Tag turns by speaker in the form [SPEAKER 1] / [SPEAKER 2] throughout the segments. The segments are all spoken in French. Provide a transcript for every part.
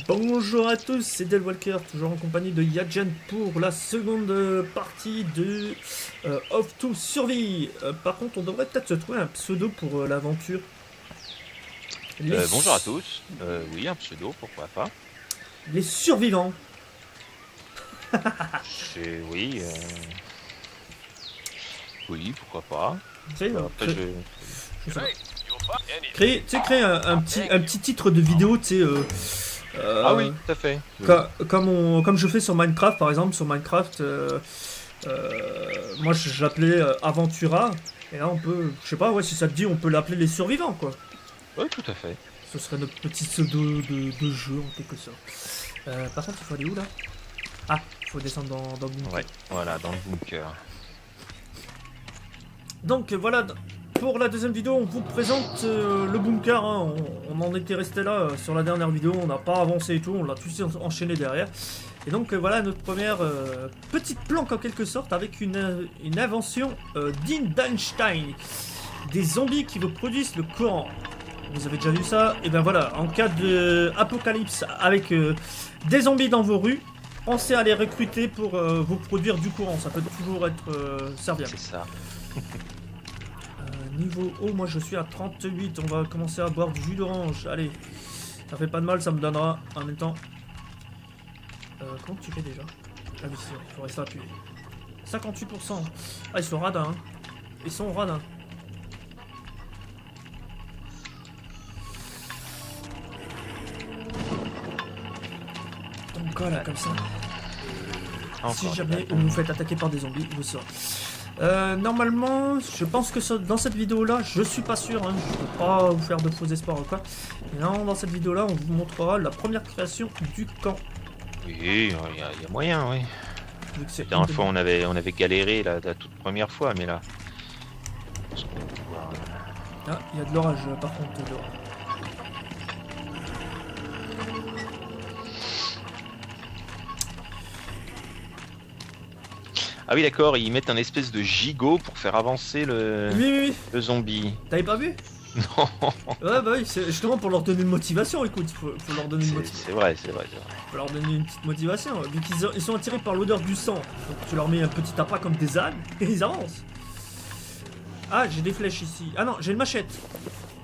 [SPEAKER 1] Bonjour à tous, c'est Del Walker, toujours en compagnie de Yadjan pour la seconde partie de Off to Survie. Par contre, on devrait peut-être se trouver un pseudo pour l'aventure.
[SPEAKER 2] Bonjour à tous, oui, un pseudo, pourquoi pas.
[SPEAKER 1] Les survivants.
[SPEAKER 2] Oui, oui, pourquoi pas.
[SPEAKER 1] Tu sais,
[SPEAKER 2] Après,
[SPEAKER 1] je sais pas. Créer un petit titre de vidéo, tu sais.
[SPEAKER 2] Ah oui, tout à fait.
[SPEAKER 1] Comme je fais sur Minecraft, par exemple, sur Minecraft, moi j'appelais Aventura, et là on peut, je sais pas, ouais, si ça te dit, on peut l'appeler les survivants, quoi.
[SPEAKER 2] Oui, tout à fait.
[SPEAKER 1] Ce serait notre petit pseudo de jeu, en quelque sorte. Par contre, il faut aller où, là? Ah, il faut descendre dans le bunker.
[SPEAKER 2] Ouais, voilà, dans le bunker.
[SPEAKER 1] Donc voilà, pour la deuxième vidéo, on vous présente le bunker. Hein. On en était resté là sur la dernière vidéo, on n'a pas avancé et tout, on l'a tout enchaîné derrière. Et donc voilà notre première petite planque en quelque sorte avec une invention d'Einstein. Des zombies qui vous produisent le courant. Vous avez déjà vu ça? Et ben voilà, en cas d'apocalypse avec des zombies dans vos rues, pensez à les recruter pour vous produire du courant. Ça peut toujours être serviable.
[SPEAKER 2] C'est ça.
[SPEAKER 1] Niveau eau, moi je suis à 38. On va commencer à boire du jus d'orange. Allez, ça fait pas de mal, ça me donnera en même temps. Comment tu fais déjà? Ah oui, il faut rester appuyé. 58%. Ah, ils sont radins. Hein. Ils sont radins. Donc voilà, comme ça. Si jamais vous vous faites attaquer par des zombies, vous saurez. Normalement, je pense que dans cette vidéo-là, je suis pas sûr, hein, je peux pas vous faire de faux espoirs ou quoi. Mais non, dans cette vidéo-là, on vous montrera la première création du camp.
[SPEAKER 2] Oui, il y a moyen, oui. La dernière fois, on avait galéré la toute première fois, mais là...
[SPEAKER 1] Ah, il y a de l'orage, par contre, dehors.
[SPEAKER 2] Ah oui, d'accord, ils mettent un espèce de gigot pour faire avancer
[SPEAKER 1] Oui.
[SPEAKER 2] le zombie.
[SPEAKER 1] T'avais pas vu?
[SPEAKER 2] Non.
[SPEAKER 1] Ouais, bah oui, c'est justement pour leur donner une motivation, écoute, faut leur donner une motivation.
[SPEAKER 2] C'est vrai.
[SPEAKER 1] Faut leur donner une petite motivation, vu qu'ils sont attirés par l'odeur du sang. Donc tu leur mets un petit appât comme des ânes, et ils avancent. Ah, j'ai des flèches ici. Ah non, j'ai une machette.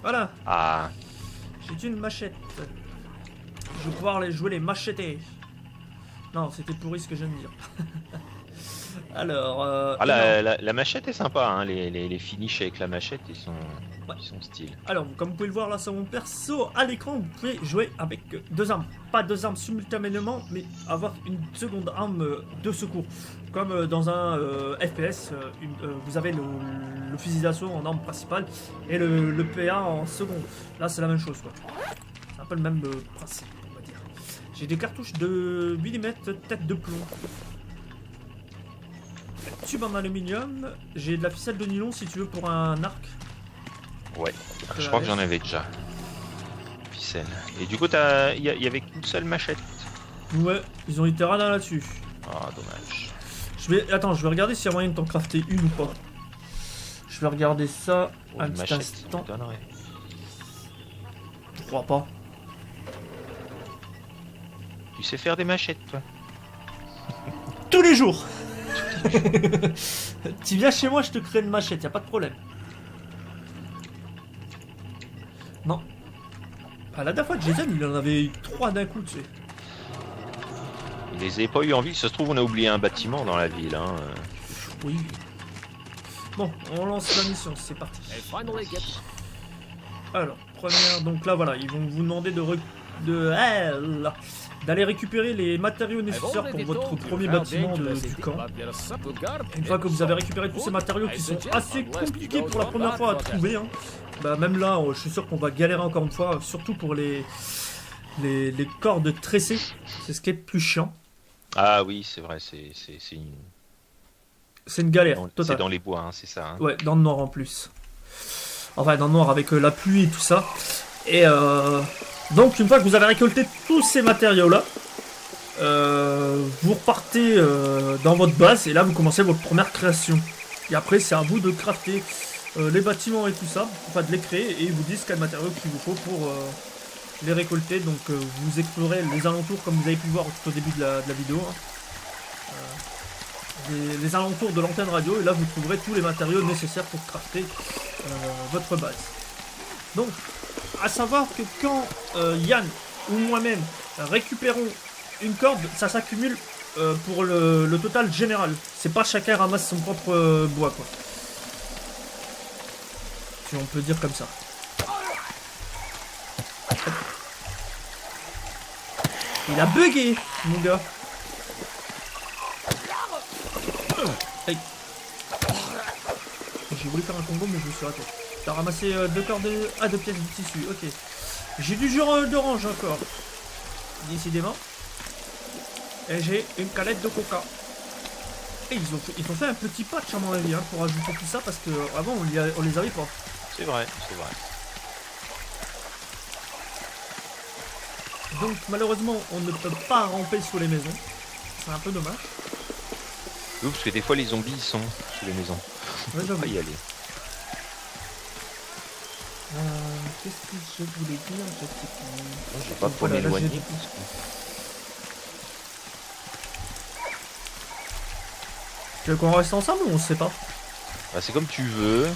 [SPEAKER 1] Voilà.
[SPEAKER 2] Ah.
[SPEAKER 1] J'ai une machette. Je vais pouvoir jouer les machetés. Non, c'était pourri ce que je viens de dire. Alors,
[SPEAKER 2] la machette est sympa, hein. Les finishes avec la machette, ils sont style.
[SPEAKER 1] Alors, comme vous pouvez le voir là sur mon perso, à l'écran, vous pouvez jouer avec deux armes. Pas deux armes simultanément, mais avoir une seconde arme de secours. Comme dans un FPS, vous avez le fusil d'assaut en arme principale et le PA en seconde. Là, c'est la même chose, quoi. C'est un peu le même principe, on va dire. J'ai des cartouches de mm tête de plomb. Tube en aluminium, j'ai de la ficelle de nylon si tu veux pour un arc.
[SPEAKER 2] Ouais, je crois que j'en avais déjà. Ficelle. Et du coup, il y avait qu'une seule machette.
[SPEAKER 1] Ouais, ils ont été radins là-dessus.
[SPEAKER 2] Ah, dommage.
[SPEAKER 1] Attends, je vais regarder s'il y a moyen de t'en crafter une ou pas. Je vais regarder ça un petit instant. Je crois pas.
[SPEAKER 2] Tu sais faire des machettes, toi?
[SPEAKER 1] Tous les jours. Tu viens chez moi, je te crée une machette, y a pas de problème. Non. Ah, la dernière fois que Jason, il en avait eu 3 d'un coup, tu sais.
[SPEAKER 2] Il les avait pas eu en ville, ça se trouve on a oublié un bâtiment dans la ville, hein.
[SPEAKER 1] Oui. Bon, on lance la mission, c'est parti. Alors, première, donc là voilà, ils vont vous demander d'aller récupérer les matériaux nécessaires pour votre premier bâtiment du camp. Une fois que vous avez récupéré tous ces matériaux qui sont assez compliqués pour la première fois à trouver, hein, bah même là, je suis sûr qu'on va galérer encore une fois, surtout pour les cordes tressées. C'est ce qui est le plus chiant.
[SPEAKER 2] Ah oui, c'est vrai, c'est
[SPEAKER 1] une galère totale.
[SPEAKER 2] C'est dans les bois, hein, c'est ça. Hein.
[SPEAKER 1] Ouais, dans le nord en plus. Enfin, dans le nord avec la pluie et tout ça. Et donc, une fois que vous avez récolté tous ces matériaux-là, vous repartez dans votre base et là, vous commencez votre première création. Et après, c'est à vous de crafter les bâtiments et tout ça, enfin de les créer et ils vous disent quel matériau qu'il vous faut les récolter. Donc vous explorez les alentours comme vous avez pu voir tout au début de la vidéo. Hein. Les alentours de l'antenne radio, et là vous trouverez tous les matériaux nécessaires pour crafter votre base. Donc, à savoir que quand Yann ou moi-même récupérons une corde, ça s'accumule pour le total général. C'est pas chacun ramasse son propre bois, quoi. Si on peut dire comme ça. Hop. Il a bugué, mon gars. Hey. J'ai voulu faire un combo, mais je me suis raté. T'as ramassé deux cordes de... Ah, deux pièces de tissu, ok. J'ai du jus d'orange encore. Décidément. Et j'ai une canette de coca. Et ils ont fait un petit patch à mon avis hein, pour ajouter tout ça parce que avant on les avait pas.
[SPEAKER 2] C'est vrai, c'est vrai.
[SPEAKER 1] Donc malheureusement on ne peut pas ramper sous les maisons. C'est un peu dommage.
[SPEAKER 2] Oui, parce que des fois les zombies ils sont sous les maisons.
[SPEAKER 1] Ouais,
[SPEAKER 2] On peut pas y aller.
[SPEAKER 1] Qu'est-ce que je voulais dire? Je sais plus.
[SPEAKER 2] Je vais pas trop m'éloigner.
[SPEAKER 1] Tu veux qu'on reste ensemble ou on sait pas?
[SPEAKER 2] Bah, c'est comme tu veux.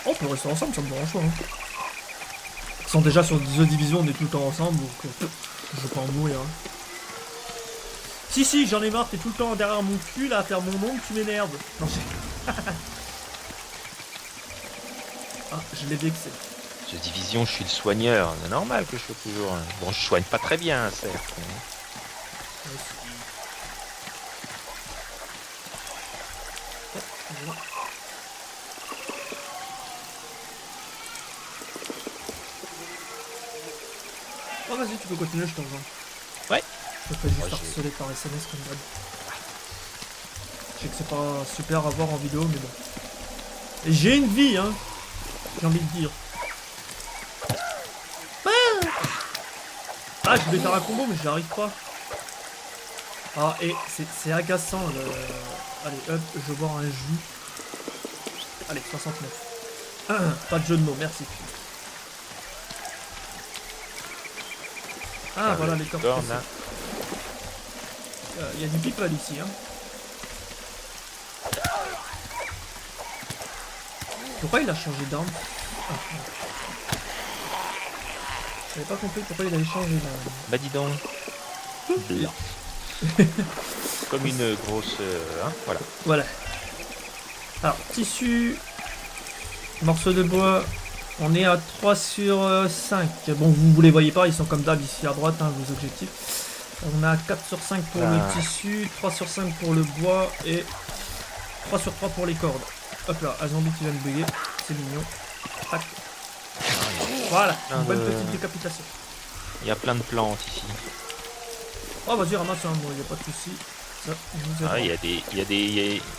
[SPEAKER 1] On peut rester ensemble, ça me dérange pas. Hein. Ils sont déjà sur The Division, on est tout le temps ensemble, donc je vais pas en mourir. Hein. Si, j'en ai marre, t'es tout le temps derrière mon cul là à faire mon nom, tu m'énerves. Non, ah, je l'ai vexé.
[SPEAKER 2] The Division, je suis le soigneur. C'est normal que je sois toujours. Bon, je soigne pas très bien, certes.
[SPEAKER 1] Oh, vas-y, tu peux continuer, je t'en rejoins.
[SPEAKER 2] Ouais.
[SPEAKER 1] Je te fais juste harceler par SMS comme d'hab. Je sais que c'est pas super à voir en vidéo, mais bon. Et j'ai une vie, hein. J'ai envie de dire. Ah, je voulais faire un combo, mais j'y arrive pas. Ah, et c'est agaçant. Allez, hop, je vais boire un jus. Allez, 69. Pas de jeu de mots, merci. Ah, voilà les cordes. Il y a du people ici. Hein. Pourquoi il a changé d'arme? J'avais pas compris pourquoi il avait changé d'arme.
[SPEAKER 2] Bah dis donc. Comme une grosse... hein, voilà.
[SPEAKER 1] Voilà. Alors, tissu, morceaux de bois, on est à 3 sur 5. Bon, vous les voyez pas, ils sont comme d'hab ici à droite, hein, vos objectifs. On a 4 sur 5 pour le tissu, 3 sur 5 pour le bois et 3 sur 3 pour les cordes. Hop là, un zombie qui vient de bugger, c'est mignon. Tac. Voilà, une bonne petite décapitation.
[SPEAKER 2] Il y a plein de plantes ici.
[SPEAKER 1] Oh, vas-y, ramasse un, il n'y a pas de soucis.
[SPEAKER 2] Ah, il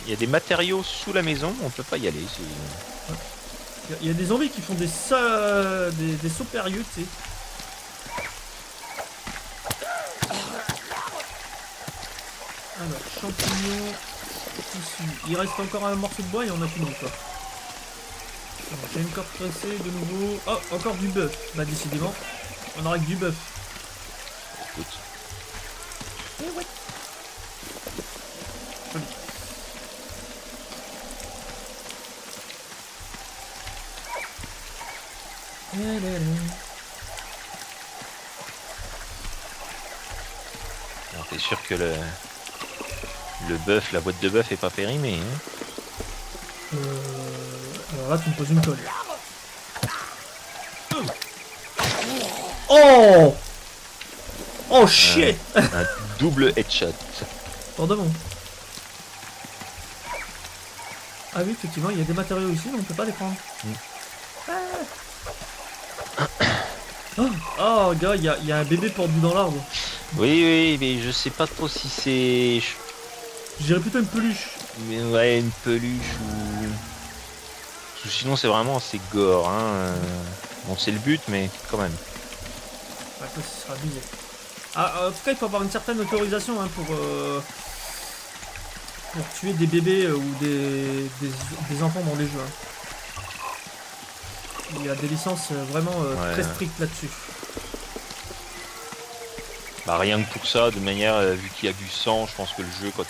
[SPEAKER 2] y a des matériaux sous la maison, on peut pas y aller.
[SPEAKER 1] Il y a des zombies qui font des sauts périlleux, tu sais. Alors, champignons, tissu. Il reste encore un morceau de bois et on a fini quoi. J'ai une corde tressée de nouveau. Oh, encore du bœuf. Bah, décidément, on aura que du bœuf.
[SPEAKER 2] Écoute.
[SPEAKER 1] Eh ouais. Joli.
[SPEAKER 2] Alors t'es sûr que le bœuf, la boîte de bœuf est pas périmée, hein?
[SPEAKER 1] Alors là tu me poses une colle. Oh! Oh shit!
[SPEAKER 2] Un double headshot.
[SPEAKER 1] Pardon. Ah oui, effectivement, il y a des matériaux ici, mais on peut pas les prendre. Oh, gars, il y a un bébé perdu dans l'arbre.
[SPEAKER 2] Oui, mais je sais pas trop si c'est...
[SPEAKER 1] Je dirais plutôt une peluche.
[SPEAKER 2] Mais ouais, une peluche ou... Sinon c'est gore, hein. Bon, c'est le but, mais quand même.
[SPEAKER 1] Après, ce sera abusé. Ah, en tout cas, il faut avoir une certaine autorisation hein, pour tuer des bébés ou des enfants dans les jeux. Hein. Il y a des licences vraiment très strictes là-dessus.
[SPEAKER 2] Bah rien que pour ça, de manière, vu qu'il y a du sang, je pense que le jeu, quand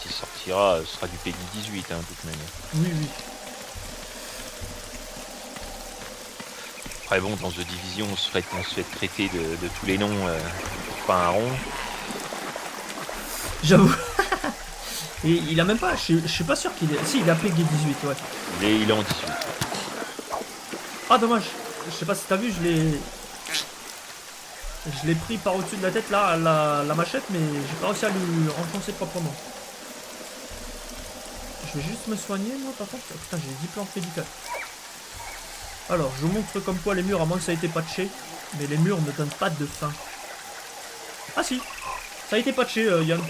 [SPEAKER 2] il sortira, sera du PEGI 18, hein, de toute manière.
[SPEAKER 1] Oui, oui.
[SPEAKER 2] Après bon, dans The Division, on se fait traiter de tous les noms, pas un rond.
[SPEAKER 1] J'avoue. Et il a même pas, je suis pas sûr qu'il est... Si, il a PEGI 18, ouais.
[SPEAKER 2] Il est en 18.
[SPEAKER 1] Ah, dommage. Je sais pas si t'as vu, je l'ai pris par au-dessus de la tête, là, la machette, mais j'ai pas réussi à lui enfoncer proprement. Je vais juste me soigner, moi, par contre. Putain, j'ai 10 plantes médicales. Alors, je vous montre comme quoi les murs, à moins que ça ait été patché, mais les murs ne donnent pas de faim. Ah si, ça a été patché, Yann.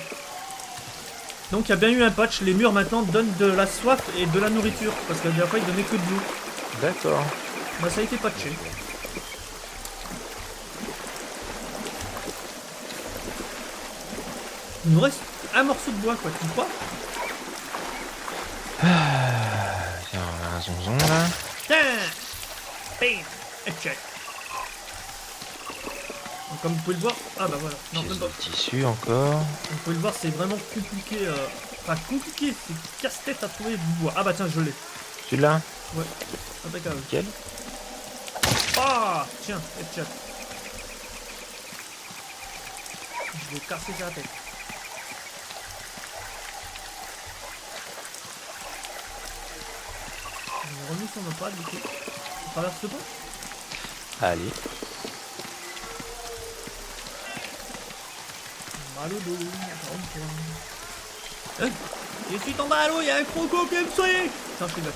[SPEAKER 1] Donc il y a bien eu un patch, les murs maintenant donnent de la soif et de la nourriture, parce que la dernière fois ils donnaient que de l'eau.
[SPEAKER 2] D'accord.
[SPEAKER 1] Bah ça a été patché. Il nous reste un morceau de bois, quoi, tu crois?
[SPEAKER 2] Tiens, on a un zonzon là.
[SPEAKER 1] Tiens, bam, et check. Donc, comme vous pouvez le voir, ah bah voilà, non, même pas.
[SPEAKER 2] Tissu encore.
[SPEAKER 1] Comme vous pouvez le voir, c'est vraiment compliqué, enfin compliqué, c'est casse-tête à trouver du bois. Ah bah tiens, je l'ai.
[SPEAKER 2] Celui-là.
[SPEAKER 1] Ouais, impeccable.
[SPEAKER 2] Nickel.
[SPEAKER 1] Ah, tiens, headshot. Je vais casser sa tête. On remet sur nos pas, du coup. On traverse le pont.
[SPEAKER 2] Allez.
[SPEAKER 1] Mal au dos, hein, je suis tombé à l'eau, il y a un croco qui me soigne. Non, je rigole.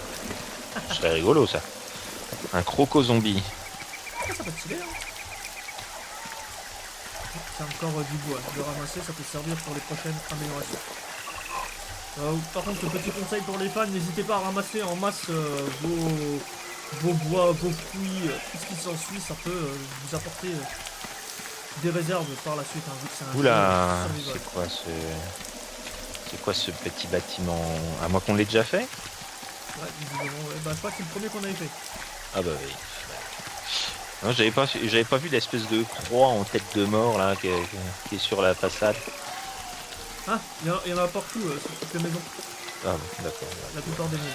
[SPEAKER 2] Ce serait rigolo ça. Un croco zombie.
[SPEAKER 1] Ça peut être stylé, hein. C'est encore du bois. Je vais ramasser, ça peut servir pour les prochaines améliorations. Par contre, petit conseil pour les fans, n'hésitez pas à ramasser en masse vos bois, vos fruits, tout ce qui s'ensuit, ça peut vous apporter des réserves par la suite, hein, vu que c'est un
[SPEAKER 2] Oula,
[SPEAKER 1] jeu survival.
[SPEAKER 2] c'est quoi ce petit bâtiment? À moi qu'on l'ait déjà fait?
[SPEAKER 1] Ouais, visiblement, ouais. Bah, je crois que c'est le premier qu'on avait fait.
[SPEAKER 2] Ah bah oui. Non, j'avais pas vu l'espèce de croix en tête de mort là qui est sur la façade.
[SPEAKER 1] Ah, il y en a partout, sur toutes les maisons.
[SPEAKER 2] Ah bon, d'accord.
[SPEAKER 1] La plupart des maisons.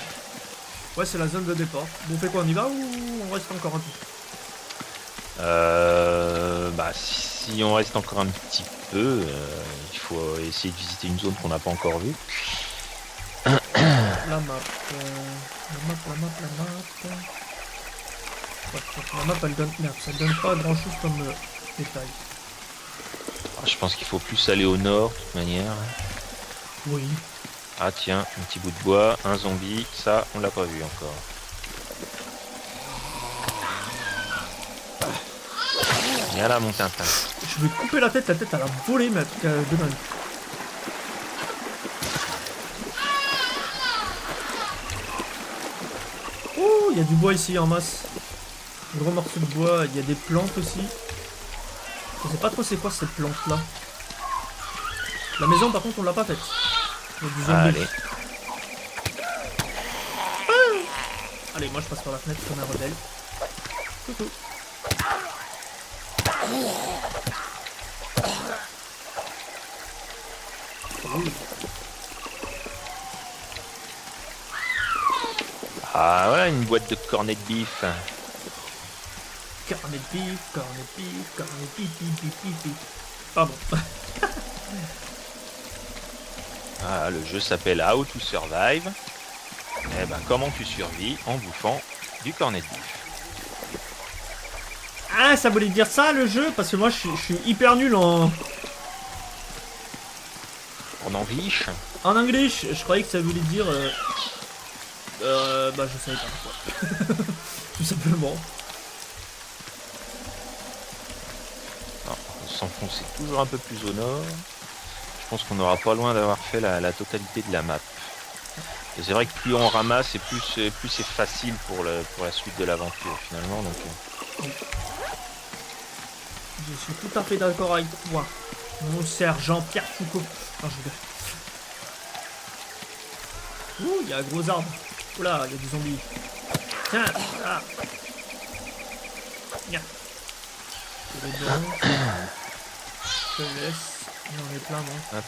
[SPEAKER 1] Ouais, c'est la zone de départ. Bon, on fait quoi, on y va ou on reste encore un peu?
[SPEAKER 2] Bah si on reste encore un petit peu, il faut essayer de visiter une zone qu'on n'a pas encore vue.
[SPEAKER 1] La map. Ouais, la map, elle donne... Merde, ça donne pas grand chose comme détail.
[SPEAKER 2] Ah, je pense qu'il faut plus aller au nord, de toute manière.
[SPEAKER 1] Oui.
[SPEAKER 2] Ah tiens, un petit bout de bois, un zombie, ça on l'a pas vu encore. Viens là mon Tintin.
[SPEAKER 1] Je vais couper la tête à la volée, mais un truc de dingue. Oh, il y a du bois ici en masse. Un gros morceau de bois, il y a des plantes aussi. Je sais pas trop c'est quoi cette plante là. La maison par contre on l'a pas faite. Il y a du zombie.
[SPEAKER 2] Allez.
[SPEAKER 1] Allez, moi je passe par la fenêtre comme un rebelle. Coucou. Oui.
[SPEAKER 2] Ah voilà une boîte de cornets de bif.
[SPEAKER 1] Cornet de bif, cornet de bif, cornet de bif, bif, bif, bif, bif. Pardon.
[SPEAKER 2] Ah, le jeu s'appelle How to Survive. Eh ben comment tu survis en bouffant du cornet de bif.
[SPEAKER 1] Ah, ça voulait dire ça le jeu? Parce que moi je suis hyper nul en
[SPEAKER 2] Anglish.
[SPEAKER 1] En anglais. Je croyais que ça voulait dire bah je savais pas quoi. Tout simplement.
[SPEAKER 2] Non, on s'enfonce toujours un peu plus au nord. Je pense qu'on n'aura pas loin d'avoir fait la totalité de la map. Et c'est vrai que plus on ramasse et plus c'est facile pour la suite de l'aventure finalement. Donc,
[SPEAKER 1] Je suis tout à fait d'accord avec toi, mon sergent Pierre Foucault. Non, je rigole. Ouh, il y a un gros arbre. Oula, il y a des zombies. Tiens, ah. Tiens. te le laisse. J'en ai plein, moi.
[SPEAKER 2] Hop.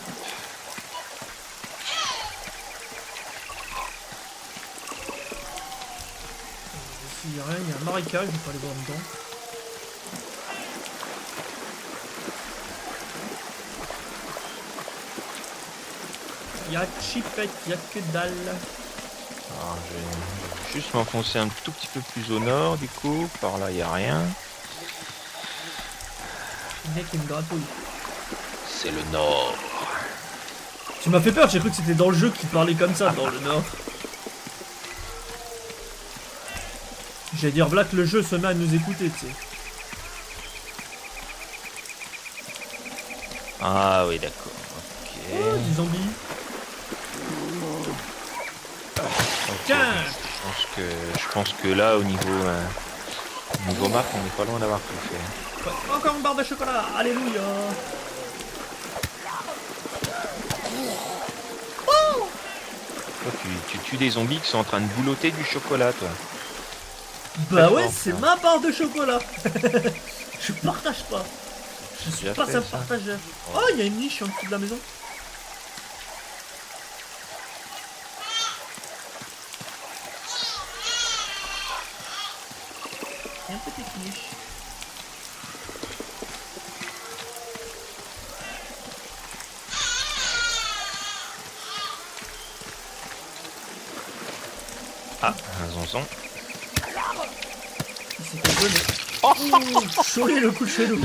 [SPEAKER 1] Ici, il n'y a rien, il y a un marécage, je vais pas aller voir dedans. Il y a chipette, il y a que dalle.
[SPEAKER 2] Alors, je vais juste m'enfoncer un tout petit peu plus au nord, du coup. Par là, il n'y a rien.
[SPEAKER 1] Le mec, il me gratouille.
[SPEAKER 2] C'est le nord.
[SPEAKER 1] Tu m'as fait peur, j'ai cru que c'était dans le jeu qu'il parlait comme ça, dans le nord. J'allais dire, voilà que le jeu se met à nous écouter, tu sais.
[SPEAKER 2] Ah oui, d'accord. Ok.
[SPEAKER 1] Oh, des zombies.
[SPEAKER 2] Ok,
[SPEAKER 1] Tiens.
[SPEAKER 2] je pense que là, au niveau map, on n'est pas loin d'avoir tout fait.
[SPEAKER 1] Ouais, encore une barre de chocolat, alléluia.
[SPEAKER 2] Toi, tu tues des zombies qui sont en train de boulotter du chocolat, toi.
[SPEAKER 1] Bah ouais,
[SPEAKER 2] D'accord,
[SPEAKER 1] c'est
[SPEAKER 2] ça.
[SPEAKER 1] ma barre de chocolat. Je partage pas. Je suis
[SPEAKER 2] Bien
[SPEAKER 1] pas
[SPEAKER 2] fait,
[SPEAKER 1] ça
[SPEAKER 2] ça.
[SPEAKER 1] partageur. Oh, il y a une niche en dessous de la maison. Il y a une petite niche.
[SPEAKER 2] Ah, un zonzon.
[SPEAKER 1] C'est un peu, mais... Ouh, chaud le coup de chelou.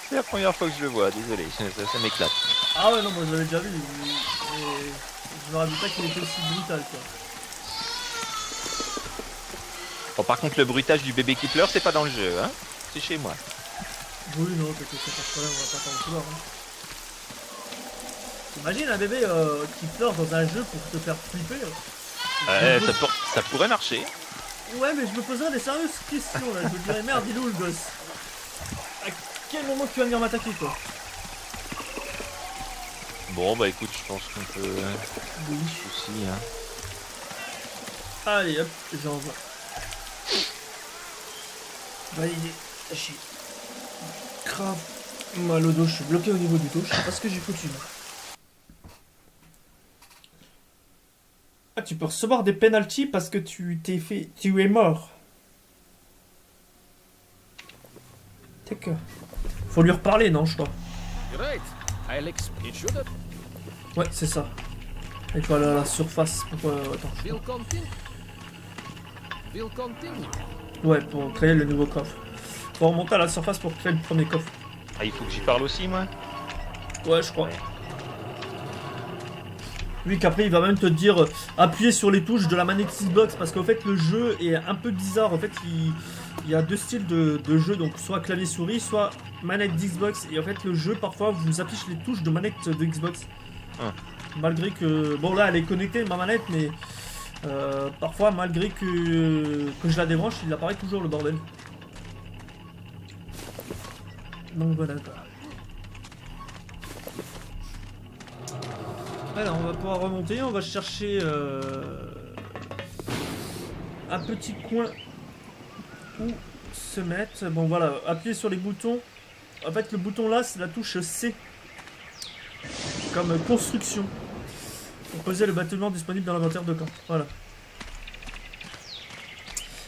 [SPEAKER 2] C'est la première fois que je le vois, désolé, ça m'éclate.
[SPEAKER 1] Ah ouais, non, moi je l'avais déjà vu. Et je me rappelle pas qu'il était aussi brutal, quoi.
[SPEAKER 2] Bon, par contre, le bruitage du bébé qui pleure, c'est pas dans le jeu, hein. C'est chez moi.
[SPEAKER 1] Oui, non, t'inquiète, c'est pas de problème, on va pas t'en vouloir. Hein. T'imagines un bébé qui pleure dans un jeu pour te faire flipper.
[SPEAKER 2] Ça pourrait marcher.
[SPEAKER 1] Ouais, mais je me poserais des sérieuses questions là. Je me dirais, merde, il est où le gosse? À quel moment tu vas venir m'attaquer, quoi?
[SPEAKER 2] Bon, bah écoute, je pense qu'on peut...
[SPEAKER 1] Oui.
[SPEAKER 2] Souci, hein.
[SPEAKER 1] Allez, hop, j'envoie. Validé. Chier. Grave. Mal au dos, je suis bloqué au niveau du dos, je sais pas ce que j'ai foutu. Ah, tu peux recevoir des penalties parce que tu es mort. D'accord. Faut lui reparler, non, je crois. Ouais, c'est ça. Il faut aller à la surface. Pourquoi attends. Ouais, pour créer le nouveau coffre. Faut remonter à la surface pour créer le premier coffre.
[SPEAKER 2] Ah, il faut que j'y parle aussi, moi.
[SPEAKER 1] Ouais, je crois.
[SPEAKER 2] Ouais.
[SPEAKER 1] Lui qu'après il va même te dire appuyer sur les touches de la manette Xbox parce qu'en fait le jeu est un peu bizarre. En fait il y a deux styles de jeu, donc soit clavier souris, soit manette d'Xbox. Et en fait le jeu parfois vous affiche les touches de manette de Xbox. Malgré que bon là elle est connectée ma manette, mais parfois malgré que je la débranche il apparaît toujours le bordel. Donc voilà quoi. Alors on va pouvoir remonter, on va chercher un petit coin où se mettre. Bon voilà, appuyer sur les boutons. En fait le bouton là c'est la touche C. Comme construction. Pour poser le bâtiment disponible dans l'inventaire de camp. Voilà.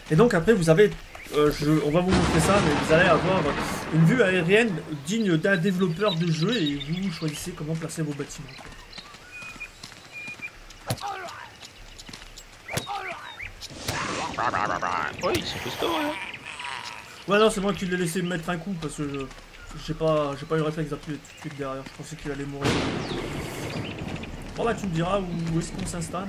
[SPEAKER 1] Et donc après vous avez, on va vous montrer ça, mais vous allez avoir une vue aérienne digne d'un développeur de jeu et vous choisissez comment placer vos bâtiments.
[SPEAKER 2] Oui, ils sont costauds, hein.
[SPEAKER 1] Ouais non c'est moi qui l'ai laissé me mettre un coup parce que j'ai pas eu le réflexe d'appuyer tout de suite derrière, je pensais qu'il allait mourir. Bon bah tu me diras où est-ce qu'on s'installe.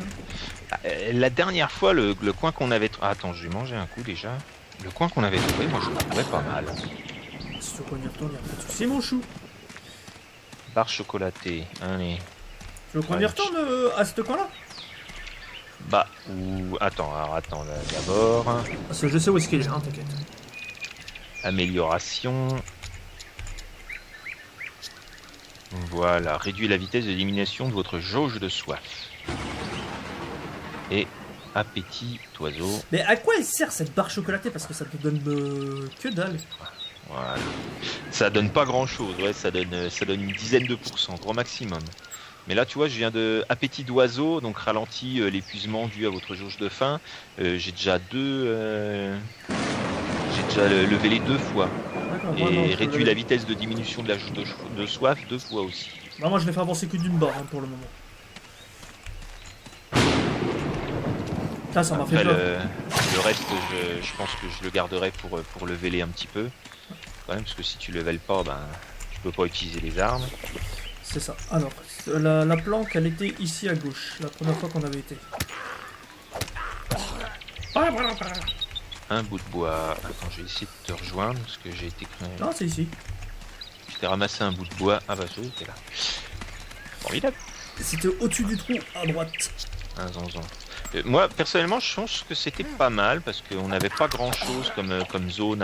[SPEAKER 2] La dernière fois, le coin qu'on avait... Ah, attends, je vais manger un coup déjà. Le coin qu'on avait trouvé, moi je le trouvais pas mal.
[SPEAKER 1] Si tu veux qu'on y retourne, y'a pas de soucis mon chou.
[SPEAKER 2] Barre chocolatée, allez.
[SPEAKER 1] Tu veux qu'on y retourne à ce coin là?
[SPEAKER 2] Bah, ou... Attends, alors attends, là, d'abord...
[SPEAKER 1] Parce que je sais où est-ce qu'il est, hein, t'inquiète.
[SPEAKER 2] Amélioration... Voilà, réduit la vitesse d'élimination de votre jauge de soif. Et appétit d'oiseau.
[SPEAKER 1] Mais à quoi elle sert cette barre chocolatée? Parce que ça te donne que dalle.
[SPEAKER 2] Voilà. Ça donne pas grand chose, ouais, ça donne une dizaine de pourcents, grand maximum. Mais là, tu vois, je viens de appétit d'oiseau, donc ralenti l'épuisement dû à votre jauge de faim. J'ai déjà j'ai déjà levé les 2 fois.
[SPEAKER 1] D'accord, moi non,
[SPEAKER 2] Et
[SPEAKER 1] je peux
[SPEAKER 2] réduit
[SPEAKER 1] le-
[SPEAKER 2] la vitesse de diminution de la jauge de soif 2 fois aussi.
[SPEAKER 1] Bah, moi je l'ai fait avancer que d'une barre hein, pour le moment. Ça m'a fait
[SPEAKER 2] Après,
[SPEAKER 1] peur.
[SPEAKER 2] le reste, je pense que je le garderai pour leveler un petit peu. Quand même, parce que si tu levelles pas, ben, tu peux pas utiliser les armes.
[SPEAKER 1] C'est ça. Alors, la planque, elle était ici à gauche, la première fois qu'on avait été.
[SPEAKER 2] Un bout de bois. Attends, je vais essayer de te rejoindre, parce que j'ai été...
[SPEAKER 1] Non, c'est ici.
[SPEAKER 2] Je t'ai ramassé un bout de bois. Ah bah, t'es là. Formidable.
[SPEAKER 1] C'était au-dessus du trou, à droite.
[SPEAKER 2] Un zonzon. Moi, personnellement, je pense que c'était pas mal, parce qu'on n'avait pas grand-chose comme zone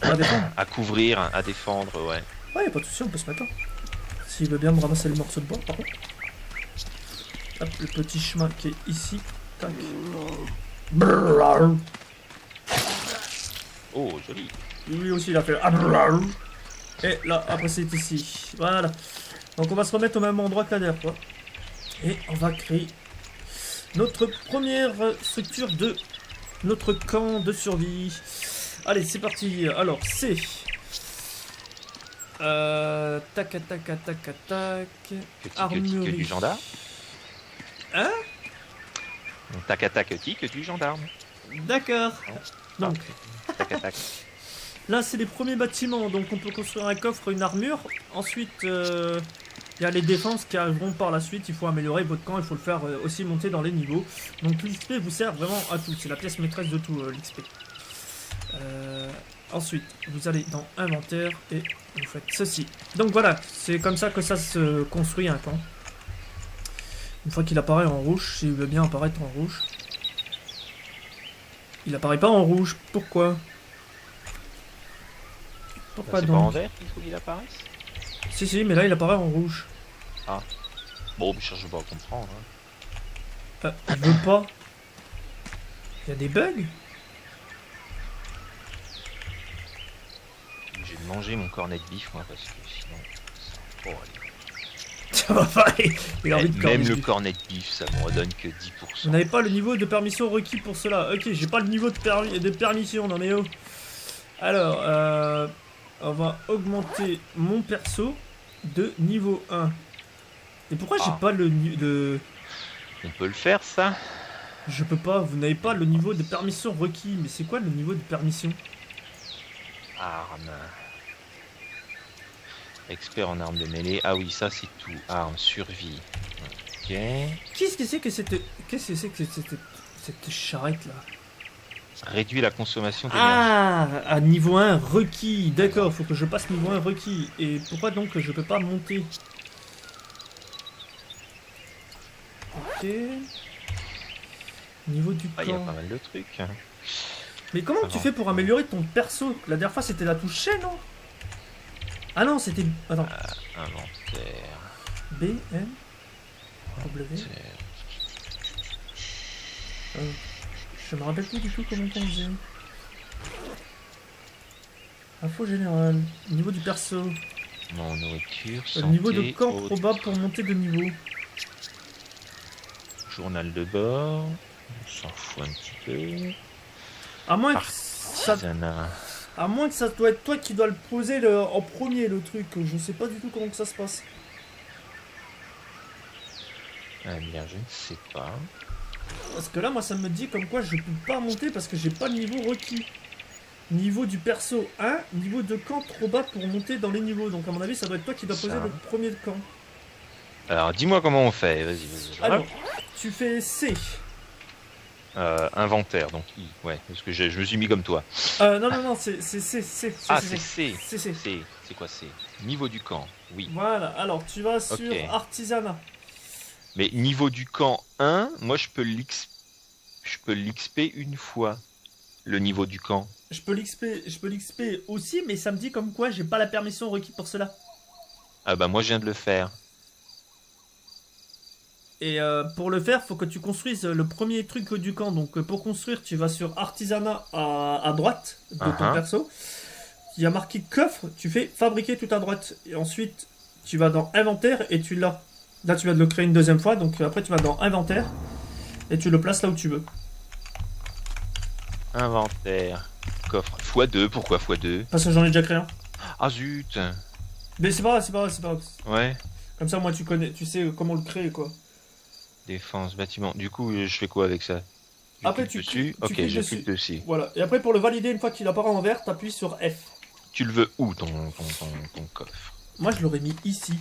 [SPEAKER 1] On va défendre.
[SPEAKER 2] à couvrir, à défendre, ouais.
[SPEAKER 1] Ouais, y'a pas de soucis, on peut se mettre là. S'il veut bien me ramasser le morceau de bois, par contre. Hop, le petit chemin qui est ici. Tac.
[SPEAKER 2] Oh, joli.
[SPEAKER 1] Lui aussi, il a fait. Et là, après, c'est ici. Voilà. Donc, on va se remettre au même endroit que la dernière fois. Et on va créer notre première structure de notre camp de survie. Allez, c'est parti. Alors, c'est... tac, tac, tac, tac, tac.
[SPEAKER 2] Que du gendarme.
[SPEAKER 1] Hein?
[SPEAKER 2] Donc, tac que du gendarme.
[SPEAKER 1] D'accord. Donc,
[SPEAKER 2] Tac.
[SPEAKER 1] là, c'est les premiers bâtiments. Donc, on peut construire un coffre, une armure. Ensuite, il y a les défenses qui arriveront par la suite. Il faut améliorer votre camp. Il faut le faire aussi monter dans les niveaux. Donc, l'XP vous sert vraiment à tout. C'est la pièce maîtresse de tout, l'XP. Ensuite, vous allez dans inventaire et vous faites ceci. Donc voilà, c'est comme ça que ça se construit un camp. Une fois qu'il apparaît en rouge, s'il veut bien apparaître en rouge. Il apparaît pas en rouge, pourquoi? Pourquoi
[SPEAKER 2] C'est pas
[SPEAKER 1] donc?
[SPEAKER 2] en vert qu'il faut qu'il apparaisse.
[SPEAKER 1] Si, mais là il apparaît en rouge.
[SPEAKER 2] Bon, je cherche pas à comprendre. Hein.
[SPEAKER 1] Il veut pas. Il y a des bugs?
[SPEAKER 2] J'ai mangé mon cornet de bif, moi, parce que sinon... Oh, allez.
[SPEAKER 1] Ça va pas, il a envie de
[SPEAKER 2] Même
[SPEAKER 1] corner
[SPEAKER 2] le
[SPEAKER 1] bif.
[SPEAKER 2] cornet de bif, ça me redonne que 10%.
[SPEAKER 1] Vous n'avez pas le niveau de permission requis pour cela. Ok, j'ai pas le niveau de permission, non mais oh. Alors, on va augmenter mon perso de niveau 1. Et pourquoi j'ai pas le de...
[SPEAKER 2] On peut le faire, ça.
[SPEAKER 1] Je peux pas, vous n'avez pas le niveau de permission requis. Mais c'est quoi le niveau de permission?
[SPEAKER 2] Arme. Expert en armes de mêlée. Ah oui, ça c'est tout. Arme, survie. Ok.
[SPEAKER 1] Qu'est-ce que c'est que cette charrette là?
[SPEAKER 2] Réduit la consommation d'énergie.
[SPEAKER 1] Ah, à niveau 1 requis. D'accord, faut que je passe niveau 1 requis. Et pourquoi donc je peux pas monter? Ok. Niveau du
[SPEAKER 2] Ah, il y a
[SPEAKER 1] camp.
[SPEAKER 2] pas mal de trucs.
[SPEAKER 1] Mais comment tu fais pour améliorer ton perso? La dernière fois c'était la touche C, non? Ah non, c'était... Attends.
[SPEAKER 2] Inventaire.
[SPEAKER 1] B, M, W. Je me rappelle plus du tout comment on faisait. Info générale. Niveau du perso.
[SPEAKER 2] Non, nourriture,
[SPEAKER 1] Le
[SPEAKER 2] santé,
[SPEAKER 1] niveau de camp
[SPEAKER 2] autre,
[SPEAKER 1] probable pour monter de niveau.
[SPEAKER 2] journal de bord. On s'en fout un petit peu.
[SPEAKER 1] À moins que ça...
[SPEAKER 2] Artisanat.
[SPEAKER 1] À moins que ça doit être toi qui dois le poser en premier, le truc. Je sais pas du tout comment que ça se passe.
[SPEAKER 2] Eh bien, je ne sais pas.
[SPEAKER 1] Parce que là, moi, ça me dit comme quoi je peux pas monter parce que j'ai pas le niveau requis. Niveau du perso 1, niveau de camp trop bas pour monter dans les niveaux. Donc, à mon avis, ça doit être toi qui dois poser
[SPEAKER 2] Ça.
[SPEAKER 1] le premier camp.
[SPEAKER 2] Alors, dis-moi comment on fait. Vas-y.
[SPEAKER 1] Alors, tu fais C.
[SPEAKER 2] Inventaire, donc I. Ouais, parce que je me suis mis comme toi.
[SPEAKER 1] Non, c'est C.
[SPEAKER 2] Ah, c'est C.
[SPEAKER 1] C'est C.
[SPEAKER 2] C'est quoi C? Niveau du camp, oui.
[SPEAKER 1] Voilà, alors tu vas sur
[SPEAKER 2] Ok.
[SPEAKER 1] artisanat.
[SPEAKER 2] Mais niveau du camp 1, moi je peux l'XP une fois. Le niveau du camp.
[SPEAKER 1] Je peux l'XP aussi, mais ça me dit comme quoi j'ai pas la permission requise pour cela.
[SPEAKER 2] Ah bah moi je viens de le faire.
[SPEAKER 1] Et pour le faire, faut que tu construises le premier truc du camp. Donc pour construire, tu vas sur artisanat à droite de ton perso. il y a marqué coffre, tu fais fabriquer tout à droite. Et ensuite, tu vas dans inventaire et tu l'as. Là, tu vas le créer une deuxième fois. Donc après, tu vas dans inventaire et tu le places là où tu veux.
[SPEAKER 2] Inventaire. Coffre. x2, pourquoi x2?
[SPEAKER 1] Parce que j'en ai déjà créé un.
[SPEAKER 2] Ah zut.
[SPEAKER 1] Mais c'est pas grave, c'est pas grave, c'est pas grave.
[SPEAKER 2] Ouais.
[SPEAKER 1] Comme ça, moi, tu connais, tu sais comment le créer, quoi.
[SPEAKER 2] Défense, bâtiment. Du coup, je fais quoi avec ça? Je
[SPEAKER 1] Après,
[SPEAKER 2] clique
[SPEAKER 1] tu
[SPEAKER 2] dessus. Ok,
[SPEAKER 1] cliques
[SPEAKER 2] je
[SPEAKER 1] dessus.
[SPEAKER 2] clique dessus.
[SPEAKER 1] Voilà. Et après, pour le valider, une fois qu'il apparaît en vert, t'appuies sur F.
[SPEAKER 2] Tu le veux où, ton coffre?
[SPEAKER 1] Moi, je l'aurais mis ici.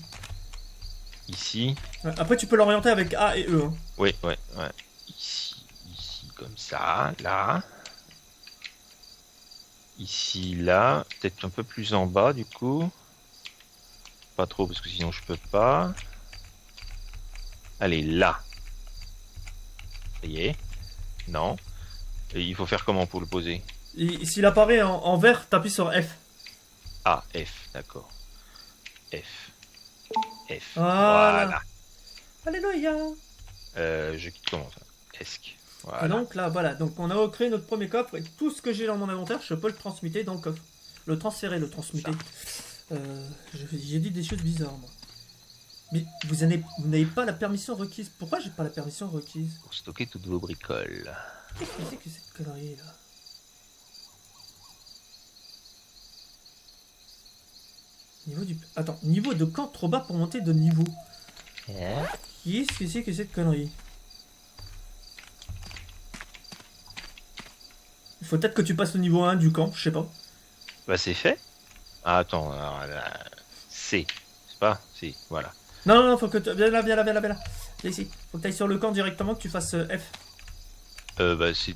[SPEAKER 2] Ici.
[SPEAKER 1] Ouais, après, tu peux l'orienter avec A et E. Hein.
[SPEAKER 2] Oui, ouais. Ici, comme ça, là. Ici, là. Peut-être un peu plus en bas, du coup. Pas trop, parce que sinon je peux pas. Allez, là. Ça y est. Non. Et il faut faire comment pour le poser?
[SPEAKER 1] Et s'il apparaît en vert, t'appuies sur F.
[SPEAKER 2] Ah, F, d'accord. F.
[SPEAKER 1] Voilà. Alléluia.
[SPEAKER 2] Je quitte comment ça? Esc. Voilà.
[SPEAKER 1] Et donc là, voilà. Donc on a recréé notre premier coffre et tout ce que j'ai dans mon inventaire, je peux le transmuter dans le coffre. Le transférer, le transmuter. J'ai dit des choses bizarres, moi. Mais vous n'avez pas la permission requise. Pourquoi j'ai pas la permission requise?
[SPEAKER 2] Pour stocker toutes vos bricoles.
[SPEAKER 1] Qu'est-ce que c'est que cette connerie là? Niveau du... Attends, niveau de camp trop bas pour monter de niveau. Qu'est-ce que c'est que cette connerie? Il faut peut-être que tu passes le niveau 1 du camp, je sais pas.
[SPEAKER 2] Bah c'est fait. Ah, attends, alors, là, C. C'est pas C, voilà.
[SPEAKER 1] Non, faut que tu... Viens là. Viens ici. Faut que tu ailles sur le camp directement, que tu fasses F.
[SPEAKER 2] Bah c'est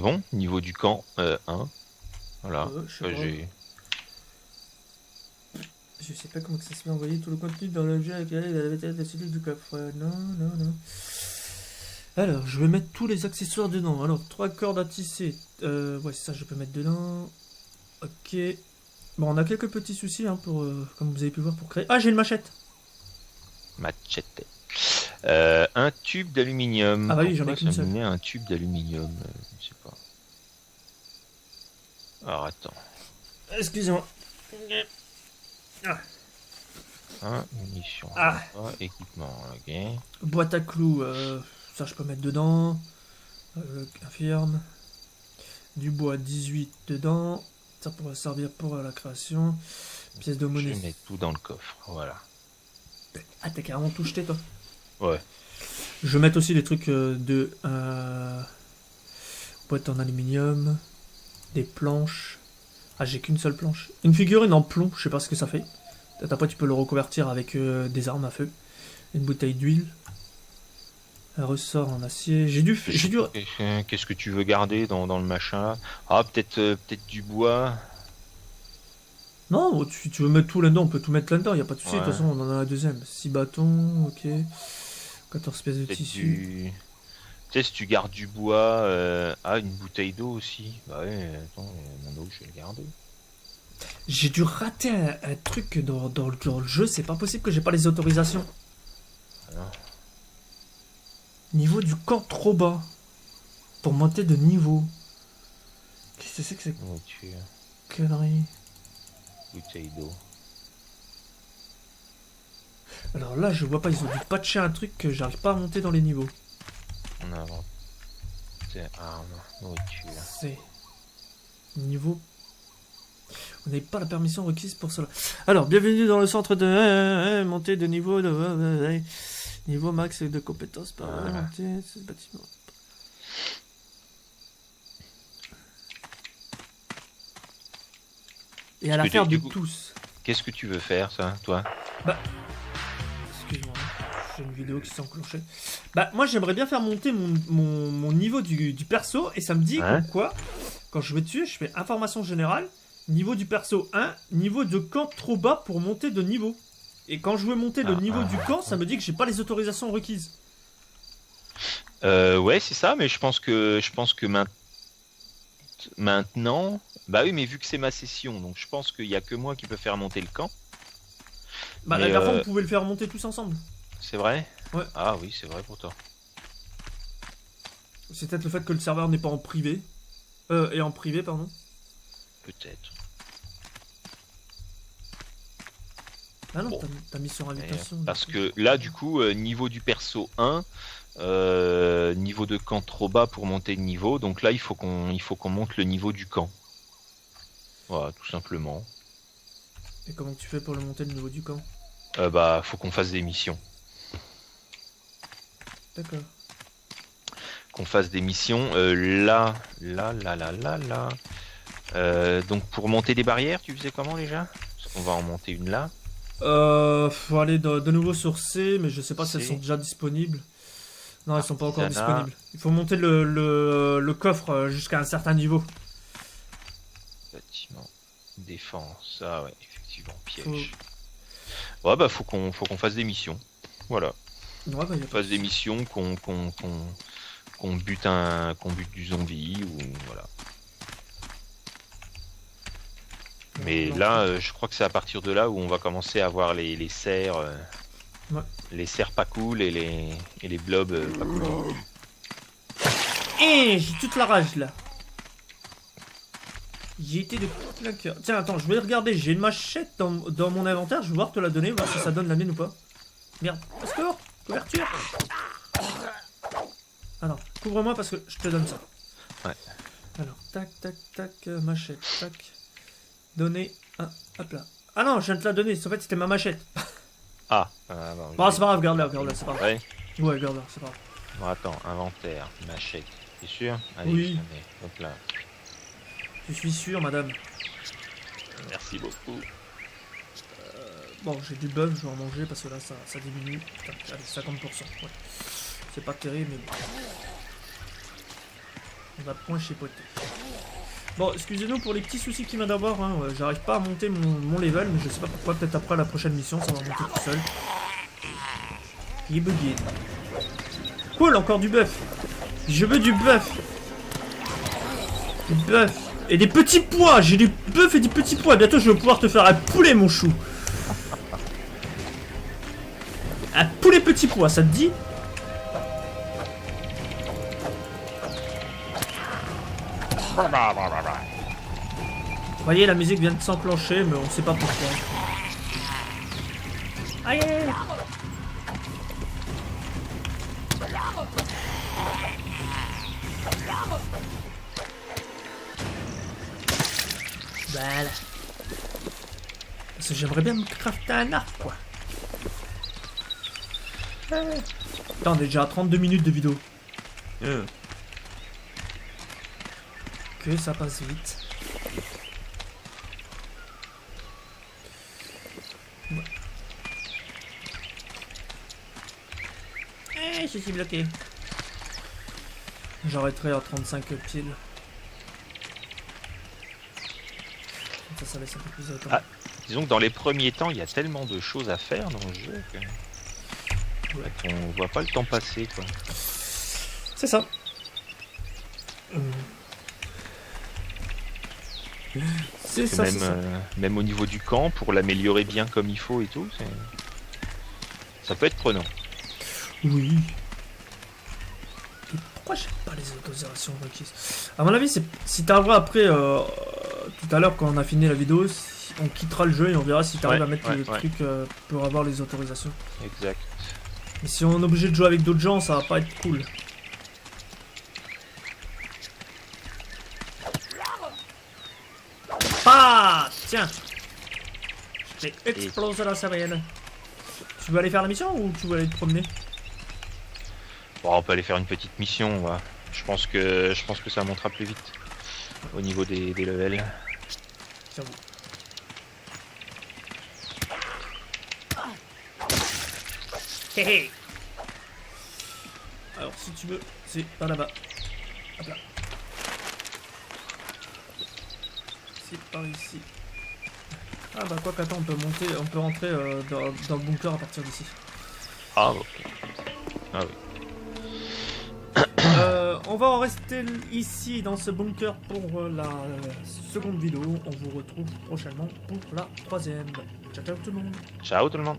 [SPEAKER 2] bon, niveau du camp 1. Voilà.
[SPEAKER 1] Je sais pas comment que ça se fait envoyer tout le contenu dans l'objet avec la cellule du coffre. Non. Alors, je vais mettre tous les accessoires dedans. Alors, 3 cordes à tisser. Ouais, ça, je peux mettre dedans. Ok. Bon, on a quelques petits soucis, hein, pour, comme vous avez pu voir, pour créer. Ah, j'ai une machette.
[SPEAKER 2] Machette. Un tube d'aluminium.
[SPEAKER 1] Ah bah oui, j'en ai qu'une seule.
[SPEAKER 2] Un tube d'aluminium, je sais pas. Alors attends.
[SPEAKER 1] Excusez-moi.
[SPEAKER 2] Munitions. Équipement, ok.
[SPEAKER 1] Boîte à clous, ça je peux mettre dedans. Infirme. Du bois 18 dedans. Ça pourra servir pour la création. Pièce de monnaie.
[SPEAKER 2] Je mets tout dans le coffre, voilà.
[SPEAKER 1] Ah, t'as carrément tout jeté, toi?
[SPEAKER 2] Ouais.
[SPEAKER 1] Je vais mettre aussi des trucs de boîte en aluminium, des planches. Ah, j'ai qu'une seule planche. Une figurine en plomb, je sais pas ce que ça fait. Peut-être après tu peux le reconvertir avec des armes à feu. Une bouteille d'huile. Un ressort en acier.
[SPEAKER 2] Qu'est-ce que tu veux garder dans le machin là? Ah, peut-être du bois.
[SPEAKER 1] Non, tu veux mettre tout là-dedans, on peut tout mettre là-dedans, y a pas de souci.
[SPEAKER 2] Ouais.
[SPEAKER 1] De toute façon, on en a la deuxième. 6 bâtons, ok. 14 pièces de tissu.
[SPEAKER 2] Tu sais, si tu gardes du bois, une bouteille d'eau aussi. Bah ouais, attends, mon eau, je vais le garder.
[SPEAKER 1] J'ai dû rater un truc dans le jeu, c'est pas possible que j'ai pas les autorisations.
[SPEAKER 2] Alors.
[SPEAKER 1] Niveau du camp trop bas. Pour monter de niveau. Qu'est-ce que c'est que cette connerie?
[SPEAKER 2] Bouteille d'eau.
[SPEAKER 1] Alors là, je vois pas, ils ont dû patcher un truc que j'arrive pas à monter dans les niveaux.
[SPEAKER 2] On avance. C'est arme, nourriture.
[SPEAKER 1] C'est niveau. On n'avait pas la permission requise pour cela. Alors, bienvenue dans le centre de montée de niveau niveau max de compétences par montée ce bâtiment. Et à l'affaire de tous.
[SPEAKER 2] Qu'est-ce que tu veux faire, ça, toi?
[SPEAKER 1] Bah, excuse-moi, j'ai une vidéo qui s'est enclenchée. Bah, moi j'aimerais bien faire monter mon niveau du perso et ça me dit quoi quand je vais dessus, je fais information générale, niveau du perso 1, niveau de camp trop bas pour monter de niveau. Et quand je veux monter le niveau du camp, ça me dit que j'ai pas les autorisations requises.
[SPEAKER 2] Ouais, c'est ça, mais je pense que maintenant, bah oui, mais vu que c'est ma session, donc je pense qu'il y a que moi qui peux faire monter le camp.
[SPEAKER 1] Bah, la dernière fois, vous pouvez le faire monter tous ensemble.
[SPEAKER 2] C'est vrai?
[SPEAKER 1] Ouais.
[SPEAKER 2] Ah oui, c'est vrai pour toi.
[SPEAKER 1] C'est peut-être le fait que le serveur n'est pas en privé. Et en privé, pardon.
[SPEAKER 2] Peut-être.
[SPEAKER 1] Ah non,
[SPEAKER 2] Bon.
[SPEAKER 1] t'as mis sur invitation.
[SPEAKER 2] Parce que là, du coup, niveau du perso 1, niveau de camp trop bas pour monter le niveau. Donc là, il faut qu'on monte le niveau du camp. Voilà, tout simplement.
[SPEAKER 1] Et comment tu fais pour le monter le niveau du camp?
[SPEAKER 2] Bah, faut qu'on fasse des missions.
[SPEAKER 1] D'accord.
[SPEAKER 2] Qu'on fasse des missions. Là. Donc pour monter des barrières, tu faisais comment déjà? Parce qu'on va en monter une là.
[SPEAKER 1] Faut aller de nouveau sur C, mais je sais pas si elles
[SPEAKER 2] C.
[SPEAKER 1] sont déjà disponibles. Non, elles sont pas encore
[SPEAKER 2] Artisanat.
[SPEAKER 1] disponibles. Il faut monter le coffre jusqu'à un certain niveau.
[SPEAKER 2] Bâtiment. Défense. Ah ouais, effectivement, piège. Ouais, bah faut qu'on fasse des missions. Voilà.
[SPEAKER 1] Ouais, bah, y a
[SPEAKER 2] Qu'on
[SPEAKER 1] pas
[SPEAKER 2] fasse
[SPEAKER 1] de
[SPEAKER 2] des
[SPEAKER 1] souci.
[SPEAKER 2] missions, qu'on bute du zombie ou voilà. Mais
[SPEAKER 1] Non,
[SPEAKER 2] là, je crois que c'est à partir de là où on va commencer à voir les cerfs,
[SPEAKER 1] Ouais.
[SPEAKER 2] les cerfs pas cool et les blobs pas cool.
[SPEAKER 1] J'ai toute la rage là. J'ai été de plein cœur. Tiens, attends, je vais regarder. J'ai une machette dans mon inventaire. Je vais voir te la donner, voir si ça donne la mienne ou pas. Merde. Au secours. Couverture. Alors, couvre-moi parce que je te donne ça.
[SPEAKER 2] Ouais.
[SPEAKER 1] Alors, tac, tac, tac, machette, tac. Donner un. Hop là. Ah non, je viens de te la donner. En fait, c'était ma machette.
[SPEAKER 2] Ah, non,
[SPEAKER 1] Bon, c'est pas grave, garde-la, c'est pas grave.
[SPEAKER 2] Ouais.
[SPEAKER 1] Ouais, garde-la, c'est pas grave.
[SPEAKER 2] Bon, attends, inventaire, machette. T'es sûr? Allez,
[SPEAKER 1] Oui.
[SPEAKER 2] allez, hop là.
[SPEAKER 1] Je suis sûr, madame.
[SPEAKER 2] Merci beaucoup.
[SPEAKER 1] Bon, j'ai du bœuf, je vais en manger parce que là, ça diminue. Putain, allez, 50%. Ouais. C'est pas terrible, mais bon. On va point chipoter. Bon, excusez-nous pour les petits soucis qu'il vient d'avoir. Hein. J'arrive pas à monter mon level, mais je sais pas pourquoi. Peut-être après la prochaine mission, ça va monter tout seul. Il est bugué. Cool, encore du bœuf. Je veux du bœuf. Du bœuf. Et des petits pois. J'ai du bœuf et des petits pois. Bientôt, je vais pouvoir te faire un poulet, mon chou. Un poulet petit pois, ça te dit? Vous voyez, la musique vient de s'enclencher, mais on sait pas pourquoi. Aïe, aïe, aïe. Voilà. Parce que j'aimerais bien me crafter un arc, quoi. Putain, on est déjà à 32 minutes de vidéo. Que ça passe vite. Ouais. Je suis bloqué. J'arrêterai à 35 piles. Ça laisse un peu plus de temps.
[SPEAKER 2] Ah. Disons que dans les premiers temps, il y a tellement de choses à faire dans le jeu qu'on voit pas le temps passer, quoi.
[SPEAKER 1] C'est ça. C'est ça,
[SPEAKER 2] Même,
[SPEAKER 1] c'est ça.
[SPEAKER 2] même au niveau du camp, pour l'améliorer bien comme il faut et tout, ça peut être prenant.
[SPEAKER 1] Oui. Et pourquoi j'ai pas les autorisations requises? À mon avis, si t'arriveras après, tout à l'heure quand on a fini la vidéo, on quittera le jeu et on verra si t'arrives à mettre le truc pour avoir les autorisations.
[SPEAKER 2] Exact.
[SPEAKER 1] Mais si on est obligé de jouer avec d'autres gens, ça va pas être cool. Ah, tiens. Je t'ai explosé la cervelle. Tu veux aller faire la mission ou tu veux aller te promener?
[SPEAKER 2] Bon, on peut aller faire une petite mission, ouais. Je pense que ça montera plus vite au niveau des levels.
[SPEAKER 1] J'avoue. Hé hé. Alors si tu veux, c'est par là-bas. Hop là. C'est par ici. Ah bah quoi qu'attends, on peut rentrer dans le bunker à partir d'ici.
[SPEAKER 2] Ah ok. Ah oui.
[SPEAKER 1] On va en rester ici dans ce bunker pour la seconde vidéo. On vous retrouve prochainement pour la troisième. Ciao ciao tout le monde.
[SPEAKER 2] Ciao tout le monde.